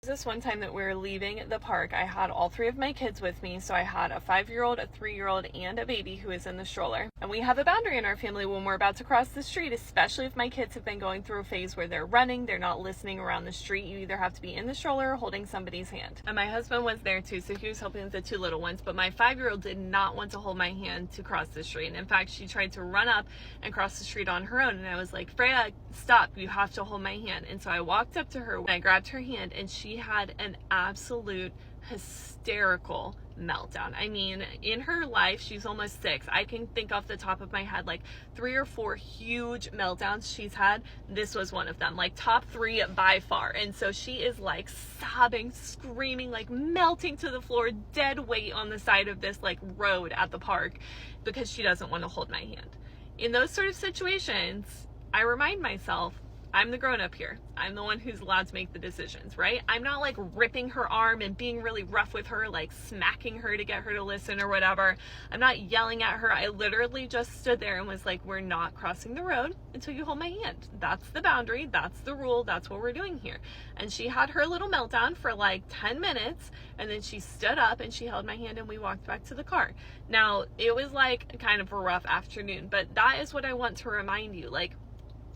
This one time that we were leaving the park, I had all three of my kids with me. So I had a 5-year-old, a 3-year-old, and a baby who is in the stroller. And we have a boundary in our family when we're about to cross the street, especially if my kids have been going through a phase where they're running, they're not listening around the street. You either have to be in the stroller or holding somebody's hand. And my husband was there too, so he was helping with the 2 little ones. But my 5-year-old did not want to hold my hand to cross the street. And in fact, she tried to run up and cross the street on her own. And I was like, Freya, stop, you have to hold my hand. And so I walked up to her and I grabbed her hand, and she had an absolute hysterical meltdown. I mean, in her life, she's almost 6. I can think off the top of my head like 3 or 4 huge meltdowns she's had. This was one of them, like top 3 by far. And so she is like sobbing, screaming, like melting to the floor, dead weight on the side of this like road at the park because she doesn't want to hold my hand. In those sort of situations, I remind myself, I'm the grown-up here. I'm the one who's allowed to make the decisions, right? I'm not like ripping her arm and being really rough with her, like smacking her to get her to listen or whatever. I'm not yelling at her. I literally just stood there and was like, we're not crossing the road until you hold my hand. That's the boundary. That's the rule. That's what we're doing here. And she had her little meltdown for like 10 minutes. And then she stood up and she held my hand and we walked back to the car. Now, it was like kind of a rough afternoon, but that is what I want to remind you. Like,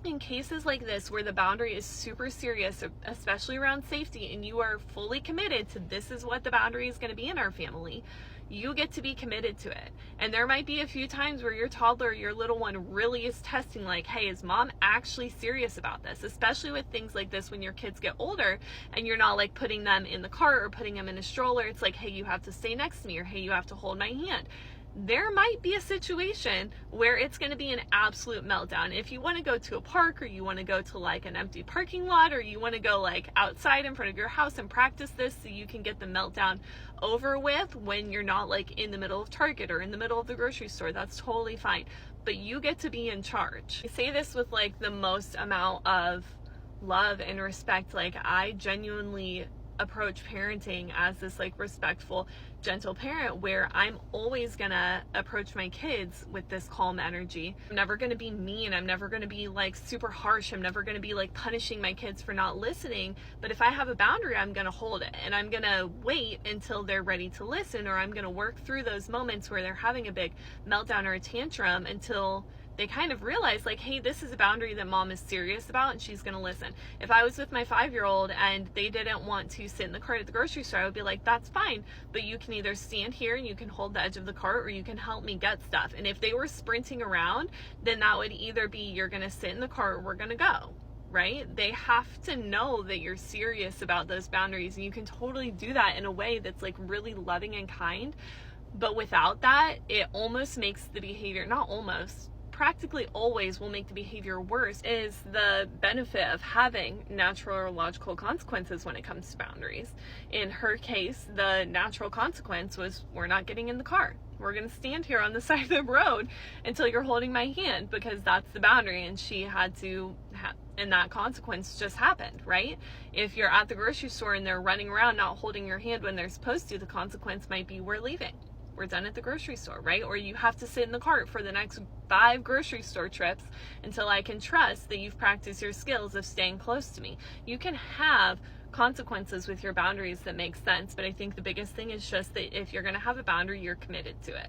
in cases like this where the boundary is super serious, especially around safety, and you are fully committed to this is what the boundary is going to be in our family, you get to be committed to it. And there might be a few times where your toddler, your little one really is testing like, hey, is mom actually serious about this? Especially with things like this when your kids get older and you're not like putting them in the car or putting them in a stroller. It's like, hey, you have to stay next to me, or hey, you have to hold my hand. There might be a situation where it's going to be an absolute meltdown. If you want to go to a park, or you want to go to like an empty parking lot, or you want to go like outside in front of your house and practice this so you can get the meltdown over with when you're not like in the middle of Target or in the middle of the grocery store, that's totally fine. But you get to be in charge. I say this with like the most amount of love and respect. Like, I genuinely approach parenting as this like respectful, gentle parent where I'm always gonna approach my kids with this calm energy. I'm never gonna be mean. I'm never gonna be like super harsh. I'm never gonna be like punishing my kids for not listening. But if I have a boundary, I'm gonna hold it, and I'm gonna wait until they're ready to listen, or I'm gonna work through those moments where they're having a big meltdown or a tantrum until they kind of realize like, hey, this is a boundary that mom is serious about and she's going to listen. If I was with my 5-year-old and they didn't want to sit in the cart at the grocery store, I would be like, that's fine, but you can either stand here and you can hold the edge of the cart, or you can help me get stuff. And if they were sprinting around, then that would either be, you're going to sit in the cart or we're going to go. Right? They have to know that you're serious about those boundaries, and you can totally do that in a way that's like really loving and kind. But without that, it almost makes the behavior, not almost, practically always will make the behavior worse. Is the benefit of having natural or logical consequences when it comes to boundaries. In her case, the natural consequence was, we're not getting in the car. We're going to stand here on the side of the road until you're holding my hand, because that's the boundary, and she had to and that consequence just happened, right? If you're at the grocery store and they're running around not holding your hand when they're supposed to, the consequence might be, we're leaving. We're done at the grocery store, right? Or you have to sit in the cart for the next 5 grocery store trips until I can trust that you've practiced your skills of staying close to me. You can have consequences with your boundaries that make sense, but I think the biggest thing is just that if you're going to have a boundary, you're committed to it.